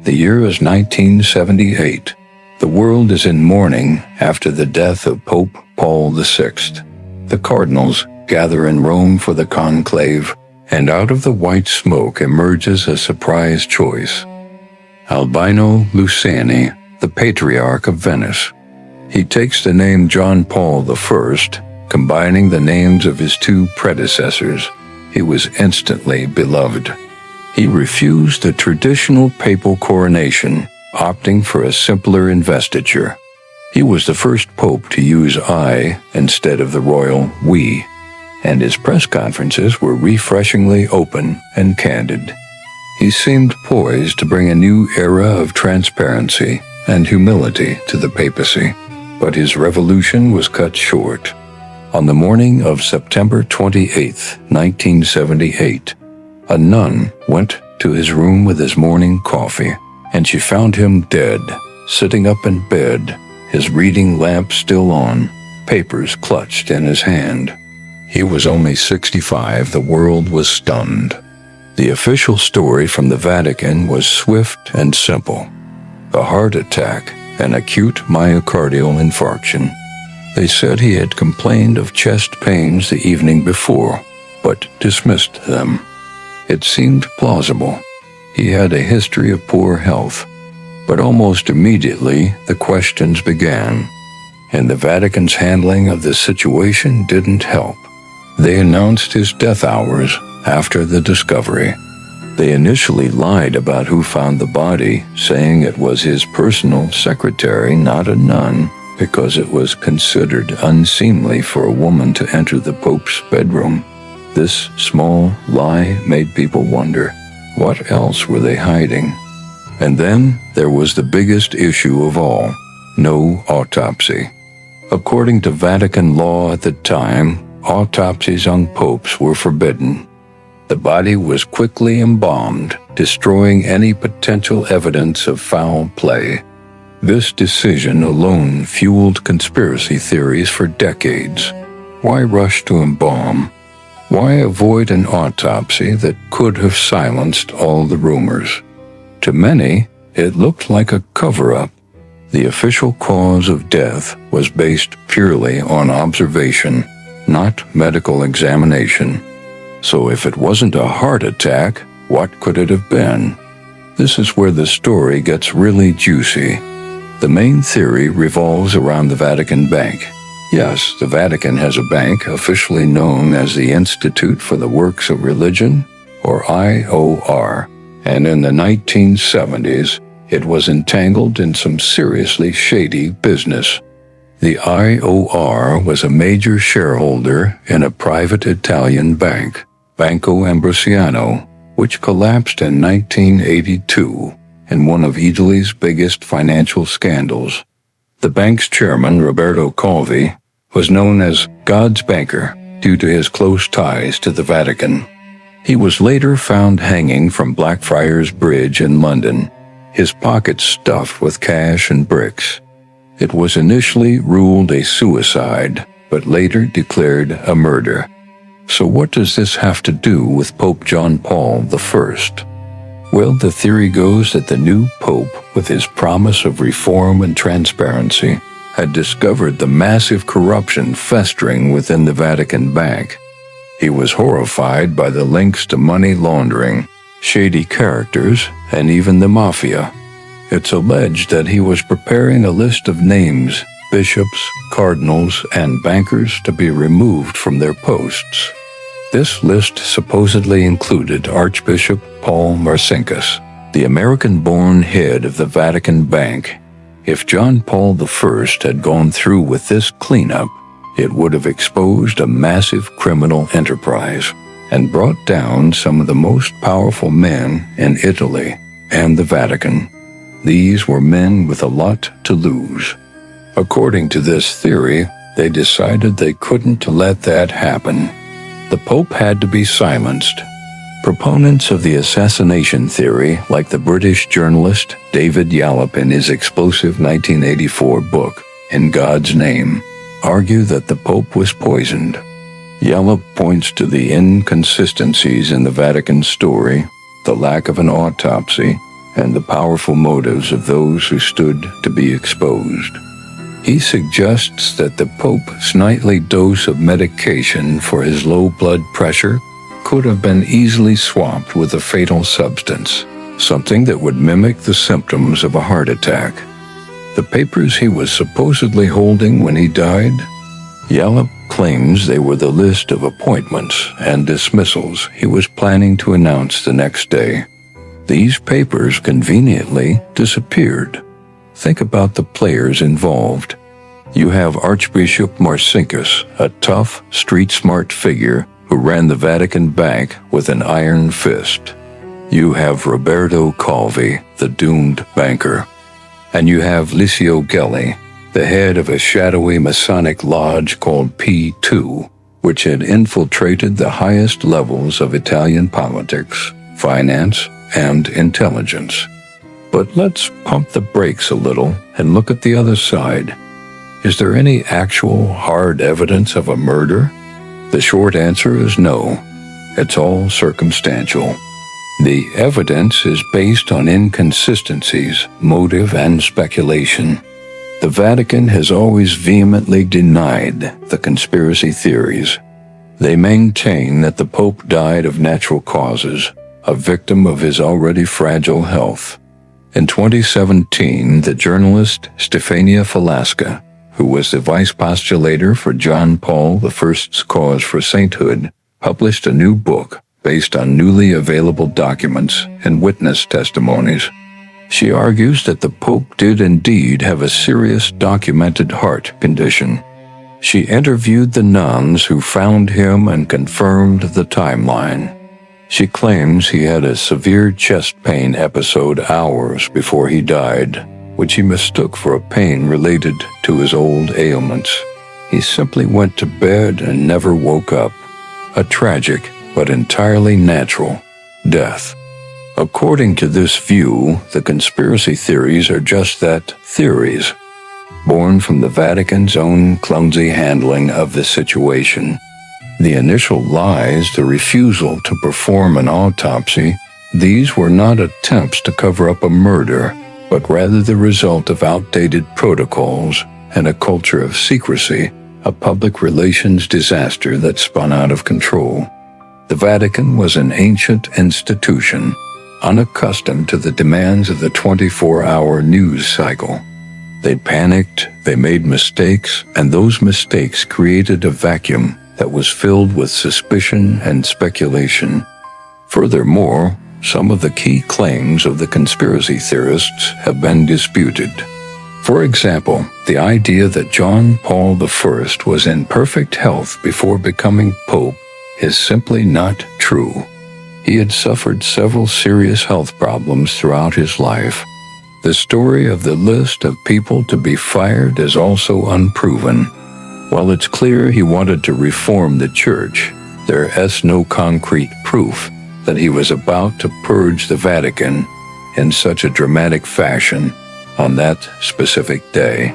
The year is 1978. The world is in mourning after the death of Pope Paul VI. The cardinals gather in Rome for the conclave, and out of the white smoke emerges a surprise choice. Albino Luciani, the Patriarch of Venice. He takes the name John Paul I, combining the names of his two predecessors. He was instantly beloved. He refused the traditional papal coronation, opting for a simpler investiture. He was the first pope to use I instead of the royal we, and his press conferences were refreshingly open and candid. He seemed poised to bring a new era of transparency and humility to the papacy, but his revolution was cut short. On the morning of September 28, 1978, a nun went to his room with his morning coffee, and she found him dead, sitting up in bed, his reading lamp still on, papers clutched in his hand. He was only 65. The world was stunned. The official story from the Vatican was swift and simple. A heart attack, an acute myocardial infarction. They said he had complained of chest pains the evening before, but dismissed them. It seemed plausible. He had a history of poor health, but almost immediately the questions began, and the Vatican's handling of the situation didn't help. They announced his death hours after the discovery. They initially lied about who found the body, saying it was his personal secretary, not a nun, because it was considered unseemly for a woman to enter the Pope's bedroom. This small lie made people wonder, what else were they hiding? And then there was the biggest issue of all, no autopsy. According to Vatican law at the time, autopsies on popes were forbidden. The body was quickly embalmed, destroying any potential evidence of foul play. This decision alone fueled conspiracy theories for decades. Why rush to embalm? Why avoid an autopsy that could have silenced all the rumors? To many, it looked like a cover-up. The official cause of death was based purely on observation, not medical examination. So if it wasn't a heart attack, what could it have been? This is where the story gets really juicy. The main theory revolves around the Vatican Bank. Yes, the Vatican has a bank officially known as the Institute for the Works of Religion, or IOR, and in the 1970s, it was entangled in some seriously shady business. The IOR was a major shareholder in a private Italian bank, Banco Ambrosiano, which collapsed in 1982 in one of Italy's biggest financial scandals. The bank's chairman, Roberto Calvi, was known as God's banker due to his close ties to the Vatican. He was later found hanging from Blackfriars Bridge in London, his pockets stuffed with cash and bricks. It was initially ruled a suicide, but later declared a murder. So what does this have to do with Pope John Paul I? Well, the theory goes that the new pope, with his promise of reform and transparency, had discovered the massive corruption festering within the Vatican Bank. He was horrified by the links to money laundering, shady characters, and even the mafia. It's alleged that he was preparing a list of names, bishops, cardinals, and bankers to be removed from their posts. This list supposedly included Archbishop Paul Marcinkus, the American-born head of the Vatican Bank. If John Paul I had gone through with this cleanup, it would have exposed a massive criminal enterprise and brought down some of the most powerful men in Italy and the Vatican. These were men with a lot to lose. According to this theory, they decided they couldn't let that happen. The Pope had to be silenced. Proponents of the assassination theory, like the British journalist David Yallop in his explosive 1984 book, In God's Name, argue that the Pope was poisoned. Yallop points to the inconsistencies in the Vatican story, the lack of an autopsy, and the powerful motives of those who stood to be exposed. He suggests that the Pope's nightly dose of medication for his low blood pressure could have been easily swapped with a fatal substance, something that would mimic the symptoms of a heart attack. The papers he was supposedly holding when he died? Yallop claims they were the list of appointments and dismissals he was planning to announce the next day. These papers conveniently disappeared. Think about the players involved. You have Archbishop Marcinkus, a tough, street-smart figure who ran the Vatican bank with an iron fist. You have Roberto Calvi, the doomed banker. And you have Licio Gelli, the head of a shadowy Masonic lodge called P2, which had infiltrated the highest levels of Italian politics, finance, and intelligence. But let's pump the brakes a little and look at the other side. Is there any actual hard evidence of a murder? The short answer is no. It's all circumstantial. The evidence is based on inconsistencies, motive, and speculation. The Vatican has always vehemently denied the conspiracy theories. They maintain that the Pope died of natural causes, a victim of his already fragile health. In 2017, the journalist Stefania Falasca, who was the vice postulator for John Paul I's cause for sainthood, published a new book based on newly available documents and witness testimonies. She argues that the Pope did indeed have a serious documented heart condition. She interviewed the nuns who found him and confirmed the timeline. She claims he had a severe chest pain episode hours before he died, which he mistook for a pain related to his old ailments. He simply went to bed and never woke up. A tragic, but entirely natural, death. According to this view, the conspiracy theories are just that, theories, born from the Vatican's own clumsy handling of the situation. The initial lies, the refusal to perform an autopsy, these were not attempts to cover up a murder, but rather the result of outdated protocols and a culture of secrecy, a public relations disaster that spun out of control. The Vatican was an ancient institution, unaccustomed to the demands of the 24-hour news cycle. They panicked, they made mistakes, and those mistakes created a vacuum that was filled with suspicion and speculation. Furthermore, some of the key claims of the conspiracy theorists have been disputed. For example, the idea that John Paul I was in perfect health before becoming Pope is simply not true. He had suffered several serious health problems throughout his life. The story of the list of people to be fired is also unproven. While it's clear he wanted to reform the church, there is no concrete proof that he was about to purge the Vatican in such a dramatic fashion on that specific day.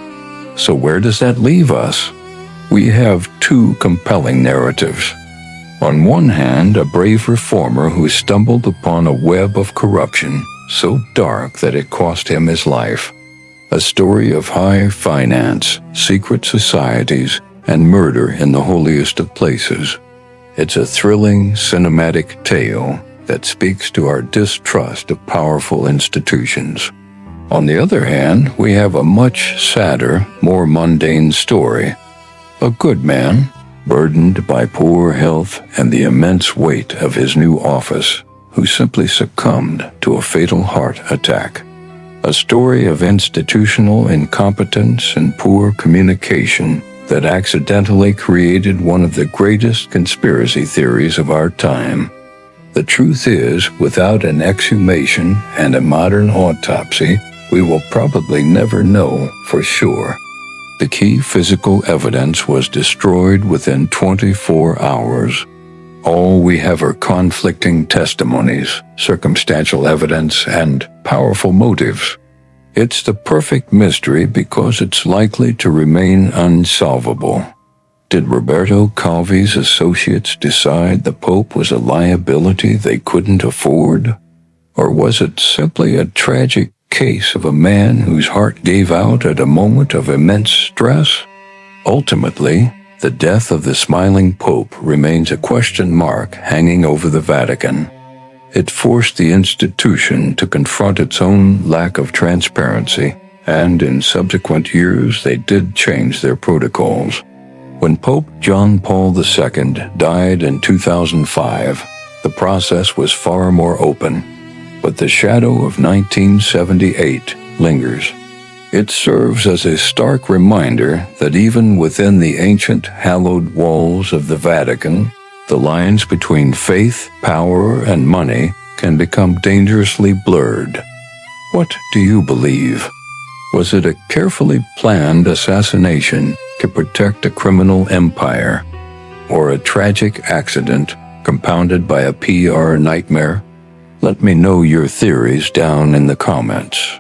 So where does that leave us? We have two compelling narratives. On one hand, a brave reformer who stumbled upon a web of corruption so dark that it cost him his life. A story of high finance, secret societies, and murder in the holiest of places. It's a thrilling, cinematic tale that speaks to our distrust of powerful institutions. On the other hand, we have a much sadder, more mundane story. A good man, burdened by poor health and the immense weight of his new office, who simply succumbed to a fatal heart attack. A story of institutional incompetence and poor communication that accidentally created one of the greatest conspiracy theories of our time. The truth is, without an exhumation and a modern autopsy, we will probably never know for sure. The key physical evidence was destroyed within 24 hours. All we have are conflicting testimonies, circumstantial evidence, and powerful motives. It's the perfect mystery because it's likely to remain unsolvable. Did Roberto Calvi's associates decide the Pope was a liability they couldn't afford? Or was it simply a tragic case of a man whose heart gave out at a moment of immense stress? Ultimately, the death of the smiling Pope remains a question mark hanging over the Vatican. It forced the institution to confront its own lack of transparency, and in subsequent years they did change their protocols. When Pope John Paul II died in 2005, the process was far more open, but the shadow of 1978 lingers. It serves as a stark reminder that even within the ancient hallowed walls of the Vatican, the lines between faith, power, and money can become dangerously blurred. What do you believe? Was it a carefully planned assassination to protect a criminal empire, or a tragic accident compounded by a PR nightmare? Let me know your theories down in the comments.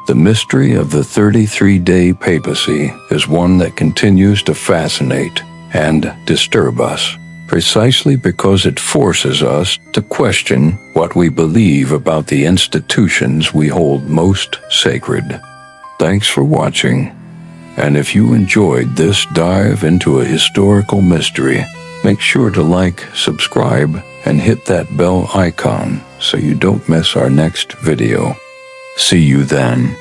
The mystery of the 33-day papacy is one that continues to fascinate and disturb us, precisely because it forces us to question what we believe about the institutions we hold most sacred. Thanks for watching, and if you enjoyed this dive into a historical mystery, make sure to like, subscribe, and hit that bell icon so you don't miss our next video. See you then.